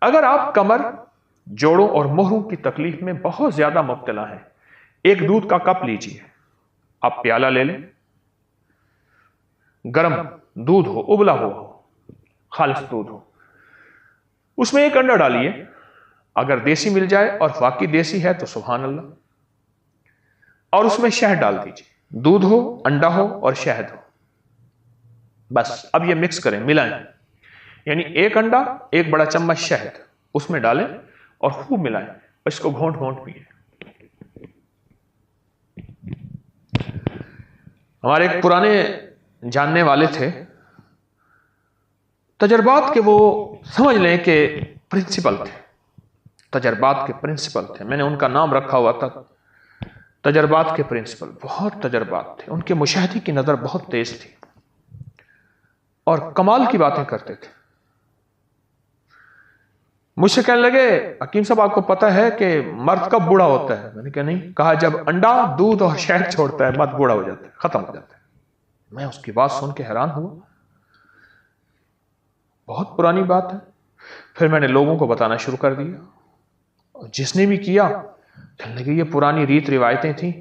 اگر آپ کمر، جوڑوں اور مہروں کی تکلیف میں بہت زیادہ مبتلا ہیں، ایک دودھ کا کپ لیجیے، آپ پیالہ لے لیں، گرم دودھ ہو، ابلا ہو، خالص دودھ ہو، اس میں ایک انڈا ڈالیے، اگر دیسی مل جائے اور واقعی دیسی ہے تو سبحان اللہ، اور اس میں شہد ڈال دیجیے، دودھ ہو، انڈا ہو اور شہد ہو، بس اب یہ مکس کریں، ملائیں، یعنی ایک انڈا، ایک بڑا چمچ شہد اس میں ڈالیں اور خوب ملائیں، اس کو گھونٹ گھونٹ پیئیں۔ ہمارے ایک پرانے جاننے والے تھے، تجربات کے وہ سمجھ لیں کہ پرنسپل تھے، تجربات کے پرنسپل تھے، میں نے ان کا نام رکھا ہوا تھا تجربات کے پرنسپل، بہت تجربات تھے، ان کے مشاہدے کی نظر بہت تیز تھی اور کمال کی باتیں کرتے تھے۔ مجھ سے کہنے لگے، حکیم صاحب آپ کو پتہ ہے کہ مرد کب بوڑھا ہوتا ہے؟ میں نے کہا نہیں۔ کہا جب انڈا، دودھ اور شہد چھوڑتا ہے مرد بوڑھا ہو جاتا ہے، ختم ہو جاتا ہے۔ میں اس کی بات سن کے حیران ہوا، بہت پرانی بات ہے۔ پھر میں نے لوگوں کو بتانا شروع کر دیا، اور جس نے بھی کیا کہنے لگے یہ پرانی ریت روایتیں تھیں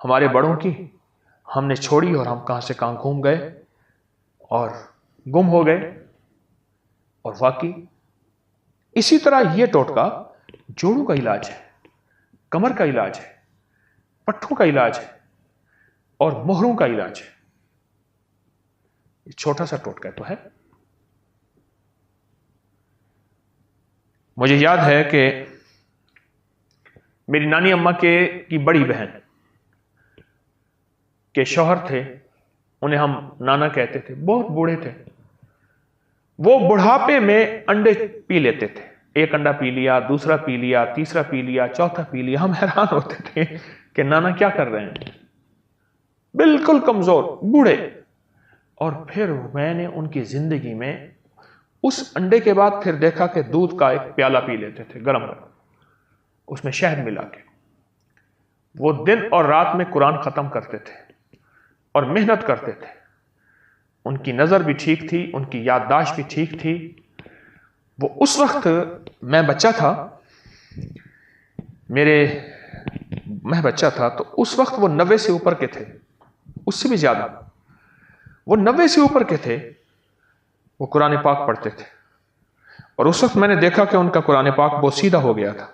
ہمارے بڑوں کی، ہم نے چھوڑی اور ہم کہاں سے کہاں گھوم گئے اور گم ہو گئے۔ اور واقعی اسی طرح یہ ٹوٹکا جوڑوں کا علاج ہے، کمر کا علاج ہے، پٹھوں کا علاج ہے اور مہروں کا علاج ہے۔ یہ چھوٹا سا ٹوٹکا تو ہے۔ مجھے یاد ہے کہ میری نانی اماں کی بڑی بہن کے شوہر تھے، انہیں ہم نانا کہتے تھے، بہت بوڑھے تھے، وہ بڑھاپے میں انڈے پی لیتے تھے، ایک انڈا پی لیا، دوسرا پی لیا، تیسرا پی لیا، چوتھا پی لیا۔ ہم حیران ہوتے تھے کہ نانا کیا کر رہے ہیں، بالکل کمزور بوڑھے۔ اور پھر میں نے ان کی زندگی میں اس انڈے کے بعد پھر دیکھا کہ دودھ کا ایک پیالہ پی لیتے تھے گرم گرم، اس میں شہد ملا کے۔ وہ دن اور رات میں قرآن ختم کرتے تھے اور محنت کرتے تھے، ان کی نظر بھی ٹھیک تھی، ان کی یادداشت بھی ٹھیک تھی۔ وہ اس وقت میں بچہ تھا تو اس وقت وہ 90 سے اوپر کے تھے، اس سے بھی زیادہ، وہ 90 سے اوپر کے تھے۔ وہ قرآن پاک پڑھتے تھے اور اس وقت میں نے دیکھا کہ ان کا قرآن پاک بوسیدہ ہو گیا تھا۔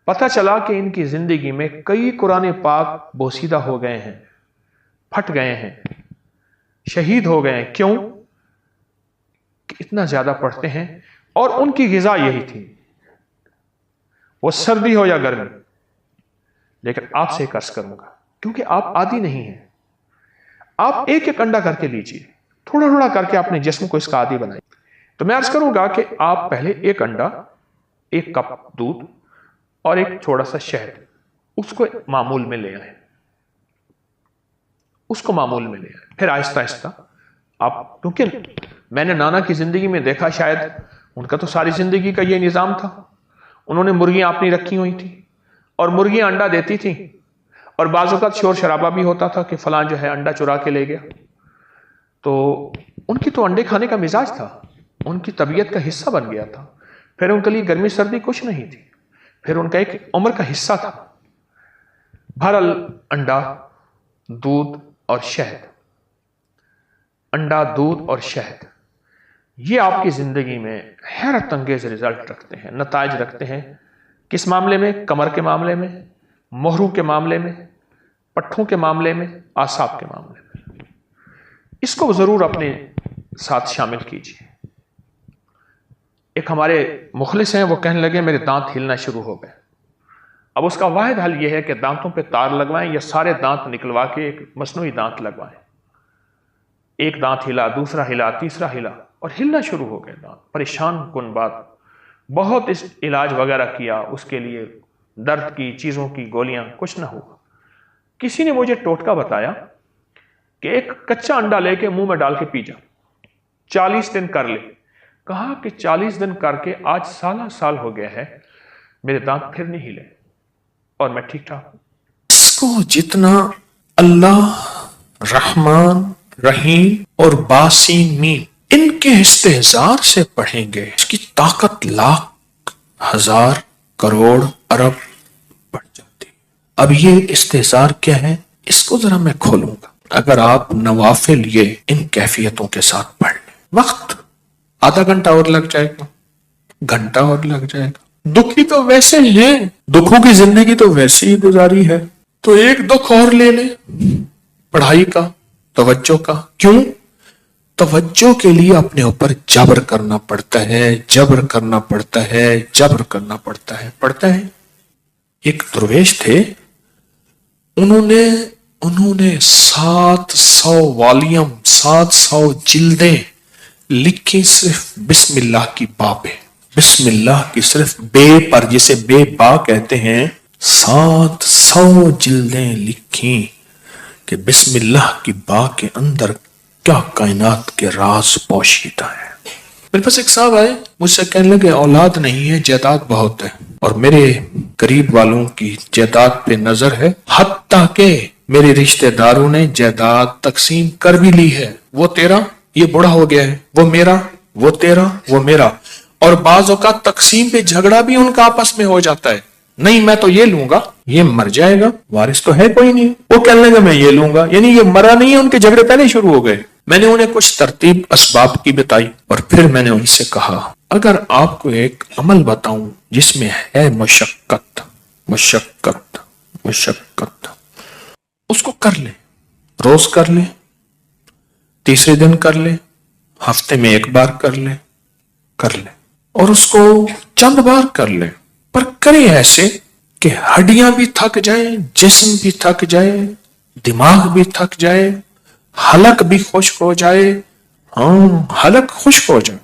پتہ چلا کہ ان کی زندگی میں کئی قرآن پاک بوسیدہ ہو گئے ہیں، پھٹ گئے ہیں، شہید ہو گئے ہیں۔ کیوں؟ کہ اتنا زیادہ پڑھتے ہیں، اور ان کی غذا یہی تھی، وہ سردی ہو یا گرمی۔ لیکن آپ سے ایک عرض کروں گا، کیونکہ آپ عادی نہیں ہیں، آپ ایک ایک انڈا کر کے لیجئے، تھوڑا تھوڑا کر کے اپنے جسم کو اس کا عادی بنائیں۔ تو میں عرض کروں گا کہ آپ پہلے ایک انڈا، ایک کپ دودھ اور ایک تھوڑا سا شہد، اس کو معمول میں لے آئیں، اس کو معمول میں لے آئیں۔ پھر آہستہ آہستہ آپ، کیونکہ میں نے نانا کی زندگی میں دیکھا، شاید ان کا تو ساری زندگی کا یہ نظام تھا، انہوں نے مرغیاں اپنی رکھی ہوئی تھیں اور مرغیاں انڈا دیتی تھیں، اور بعض اوقات شور شرابہ بھی ہوتا تھا کہ فلاں جو ہے انڈا چرا کے لے گیا۔ تو ان کی تو انڈے کھانے کا مزاج تھا، ان کی طبیعت کا حصہ بن گیا تھا۔ پھر ان کے لیے گرمی سردی کچھ نہیں تھی، پھر ان کا ایک عمر کا حصہ تھا۔ بہرحال انڈا، دودھ اور شہد، انڈا، دودھ اور شہد، یہ آپ کی زندگی میں حیرت انگیز رزلٹ رکھتے ہیں، نتائج رکھتے ہیں۔ کس معاملے میں؟ کمر کے معاملے میں، مہروں کے معاملے میں، پٹھوں کے معاملے میں، اعصاب کے معاملے میں۔ اس کو ضرور اپنے ساتھ شامل کیجیے۔ ایک ہمارے مخلص ہیں، وہ کہنے لگے میرے دانت ہلنا شروع ہو گئے۔ اب اس کا واحد حل یہ ہے کہ دانتوں پہ تار لگوائیں یا سارے دانت نکلوا کے ایک مصنوعی دانت لگوائیں۔ ایک دانت ہلا، دوسرا ہلا، تیسرا ہلا، اور ہلنا شروع ہو گئے دانت۔ پریشان کن بات، بہت اس علاج وغیرہ کیا، اس کے لیے درد کی چیزوں کی گولیاں، کچھ نہ ہوا۔ کسی نے مجھے ٹوٹکا بتایا کہ ایک کچا انڈا لے کے منہ میں ڈال کے پی جا، 40 دن کر لے۔ کہا کہ 40 دن کر کے آج سال ہو گیا ہے، میرے دانت پھر نہیں ہلے اور میں ٹھیک ٹھاک ہوں۔ اس کو جتنا اللہ رحمان رحیم اور باسی مین ان کے استحزار سے پڑھیں گے اس کی طاقت لاکھ ہزار کروڑ ارب بڑھ جاتی. اب یہ استحزار کیا ہے اس کو ذرا میں کھولوں گا. اگر آپ نوافل یہ ان کیفیتوں کے ساتھ پڑھ لیں, وقت آدھا گھنٹہ اور لگ جائے گا, گھنٹہ اور لگ جائے گا. دکھی تو ویسے ہیں, دکھوں کی زندگی تو ویسے ہی گزاری ہے, تو ایک دکھ اور لے لیں پڑھائی کا, توجہ کا. کیوں؟ توجہ کے لیے اپنے اوپر جبر کرنا پڑتا ہے, جبر کرنا پڑتا ہے, جبر کرنا پڑتا ہے. پڑھتا ہے. ایک درویش تھے, انہوں نے 700 والیوم 700 جلدیں لکھی صرف بسم اللہ کی با پہ. بسم اللہ کی صرف بے پر, جسے بے با کہتے ہیں, 700 جلدیں لکھی کہ بسم اللہ کی با کے اندر کیا کائنات کے راز پوشیدہ ہے. میرے پاس ایک صاحب آئے, مجھ سے کہنے لگے اولاد نہیں ہے, جائیداد بہت ہے, اور میرے قریب والوں کی جائیداد پہ نظر ہے, حتیٰ کہ میرے رشتہ داروں نے جائیداد تقسیم کر بھی لی ہے. وہ تیرا, یہ بڑا ہو گیا ہے, وہ میرا, وہ تیرا, وہ میرا. اور بعض اوقات تقسیم پہ جھگڑا بھی ان کا آپس میں ہو جاتا ہے. نہیں میں تو یہ لوں گا, یہ مر جائے گا, وارث تو ہے کوئی نہیں. وہ کہنے لگا میں یہ لوں گا, یعنی یہ مرا نہیں ہے, ان کے جھگڑے پہلے شروع ہو گئے. میں نے انہیں کچھ ترتیب اسباب کی بتائی, اور پھر میں نے ان سے کہا اگر آپ کو ایک عمل بتاؤں جس میں ہے مشقت مشقت مشقت, اس کو کر لیں, روز کر لیں, تیسرے دن کر لیں, ہفتے میں ایک بار کر لیں, اور اس کو چند بار کر لیں, پر کریں ایسے کہ ہڈیاں بھی تھک جائیں, جسم بھی تھک جائے, دماغ بھی تھک جائے, حلق بھی خشک ہو جائے. حلق خشک ہو جائے.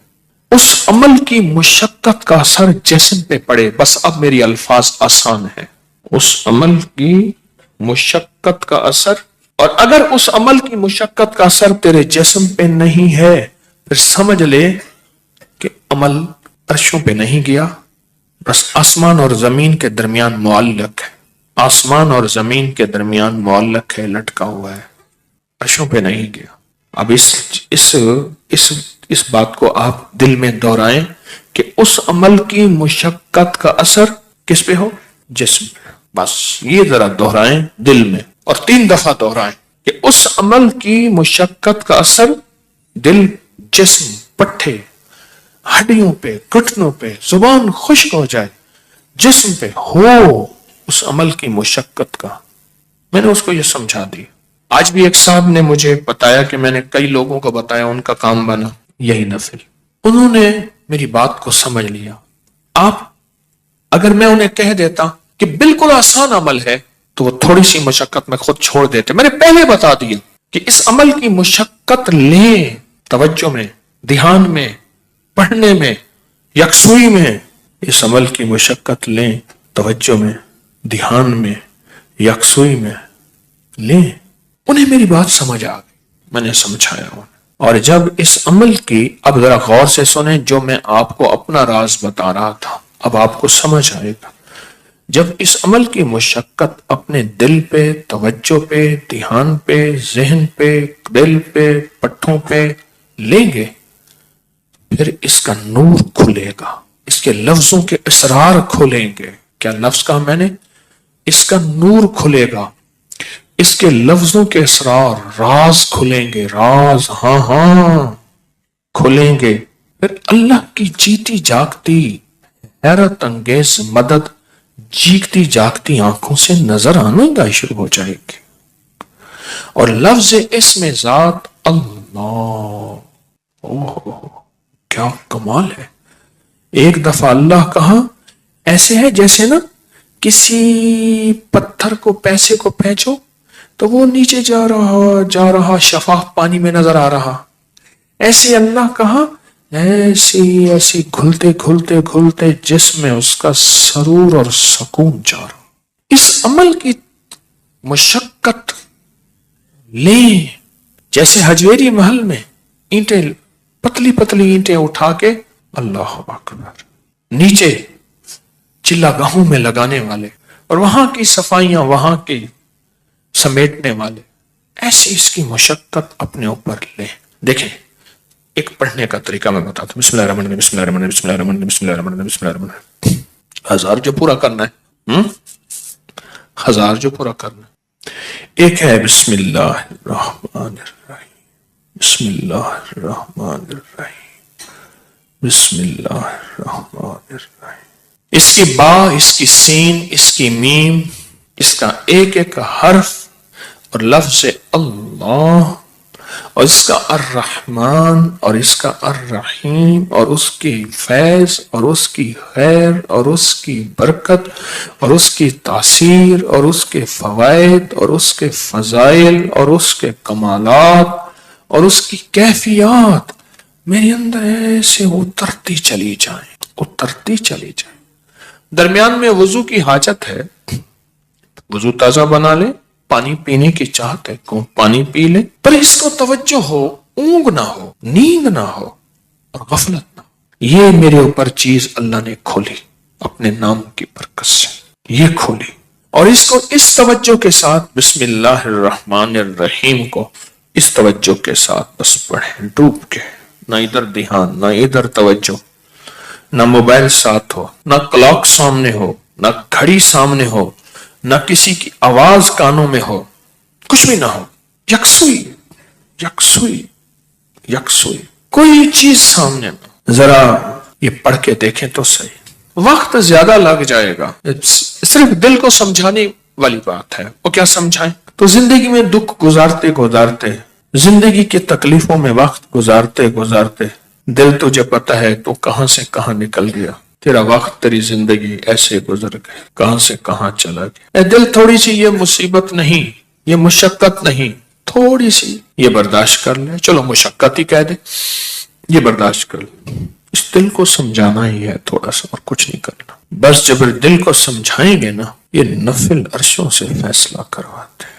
اس عمل کی مشقت کا اثر جسم پہ پڑے. بس اب میری الفاظ آسان ہے. اس عمل کی مشقت کا اثر, اور اگر اس عمل کی مشقت کا اثر تیرے جسم پہ نہیں ہے, پھر سمجھ لے کہ عمل عرشوں پہ نہیں گیا, بس آسمان اور زمین کے درمیان معلق ہے. آسمان اور زمین کے درمیان معلق ہے, لٹکا ہوا ہے, عرشوں پہ نہیں گیا. اب اس بات کو آپ دل میں دہرائیں کہ اس عمل کی مشقت کا اثر کس پہ ہو؟ جسم پہ. بس یہ ذرا دہرائیں دل میں, اور 3 دفعہ دہرائیں کہ اس عمل کی مشقت کا اثر دل, جسم, پٹھے, ہڈیوں پہ, گھٹنوں پہ, زبان خشک ہو جائے, جسم پہ ہو اس عمل کی مشقت کا. میں نے اس کو یہ سمجھا دی. آج بھی ایک صاحب نے مجھے بتایا کہ میں نے کئی لوگوں کو بتایا, ان کا کام بنا یہی نفل. انہوں نے میری بات کو سمجھ لیا. آپ اگر میں انہیں کہہ دیتا کہ بالکل آسان عمل ہے, تو وہ تھوڑی سی مشقت میں خود چھوڑ دیتے. میں نے پہلے بتا دیا کہ اس عمل کی مشقت لیں, توجہ میں, دھیان میں, پڑھنے میں, یکسوئی میں. اس عمل کی مشقت لیں, توجہ میں, دھیان میں, یکسوئی میں لیں. انہیں میری بات سمجھ آ گئی, میں نے سمجھایا انہیں. اور جب اس عمل کی, اب ذرا غور سے سنیں جو میں آپ کو اپنا راز بتا رہا تھا, اب آپ کو سمجھ آئے گا. جب اس عمل کی مشقت اپنے دل پہ, توجہ پہ, دھیان پہ, ذہن پہ, دل پہ, پٹھوں پہ لیں گے, پھر اس کا نور کھلے گا, اس کے لفظوں کے اسرار کھلیں گے. کیا لفظ کہا میں نے؟ اس کا نور کھلے گا, اس کے لفظوں کے اسرار, راز کھلیں گے, راز کھلیں گے. پھر اللہ کی جیتی جاگتی حیرت انگیز مدد جیگتی جاگتی آنکھوں سے نظر آنے کا شروع ہو جائے گی. اور لفظ اسم ذات اللہ, کیا کمال ہے. ایک دفعہ اللہ کہا, ایسے ہے جیسے نا کسی پتھر کو, پیسے کو پھینچو تو وہ نیچے جا رہا شفاف پانی میں نظر آ رہا. ایسے اللہ کہا, ایسی گھلتے گھلتے گھلتے جسم میں اس کا سرور اور سکون جا رہا. اس عمل کی مشقت لیں, جیسے حجویری محل میں اینٹیں, پتلی پتلی اینٹیں اٹھا کے اللہ اکبر نیچے چلا گاہوں میں لگانے والے, اور وہاں کی صفائیاں وہاں کی سمیٹنے والے, ایسی اس کی مشقت اپنے اوپر لیں. دیکھیں ایک پڑھنے کا طریقہ میں بتاتا ہوں. بسم اللہ الرحمن الرحیم، بسم اللہ الرحمن الرحیم، بسم اللہ الرحمن الرحیم، بسم اللہ الرحمن الرحیم، بسم اللہ الرحمن الرحیم. 1000 جو پورا کرنا ہے، 1000 جو پورا کرنا ہے. ایک ہے بسم اللہ الرحمن الرحیم، بسم اللہ الرحمن الرحیم، بسم اللہ الرحمن الرحیم. اس کی با، اس کی سین، اس کی میم، اس کا ایک ایک حرف اور لفظ اللہ، اور اس کا الرحمن اور اس کا الرحیم، اور اس کی فیض اور اس کی خیر اور اس کی برکت اور اس کی تاثیر اور اس کے فوائد اور اس کے فضائل اور اس کے کمالات اور اس کی کیفیات میرے اندر ایسے اترتی چلی جائیں، اترتی چلی جائیں. درمیان میں وضو کی حاجت ہے، وضو تازہ بنا لے، پانی پینے کی چاہت ہے کو پانی پی لے، پر اس کو توجہ ہو، اونگ نہ ہو، نیند نہ ہو اور غفلت نہ ہو. یہ میرے اوپر چیز اللہ نے کھولی اپنے نام کی برکت سے، یہ کھولی. اور اس کو اس توجہ کے ساتھ بسم اللہ الرحمن الرحیم کو اس توجہ کے ساتھ بس پڑھیں ڈوب کے، نہ ادھر دھیان، نہ ادھر توجہ، نہ موبائل ساتھ ہو، نہ کلاک سامنے ہو، نہ گھڑی سامنے ہو، نہ کسی کی آواز کانوں میں ہو، کچھ بھی نہ ہو. یکسوئی یکسوئی یکسوئی، کوئی چیز سامنے نہ. ذرا یہ پڑھ کے دیکھیں تو صحیح. وقت زیادہ لگ جائے گا، صرف دل کو سمجھانے والی بات ہے. وہ کیا سمجھائیں؟ تو زندگی میں دکھ گزارتے گزارتے، زندگی کی تکلیفوں میں وقت گزارتے گزارتے دل تجھے پتہ ہے تو کہاں سے کہاں نکل گیا. تیرا وقت، تیری زندگی ایسے گزر گئے، کہاں سے کہاں چلا گیا. اے دل، تھوڑی سی یہ مصیبت نہیں، یہ مشقت نہیں، تھوڑی سی یہ برداشت کر لے. چلو مشقت ہی کہہ دے، یہ برداشت کر لے. اس دل کو سمجھانا ہی ہے تھوڑا سا، اور کچھ نہیں کرنا. بس جب دل کو سمجھائیں گے نا، یہ نفل عرشوں سے فیصلہ کرواتے ہیں.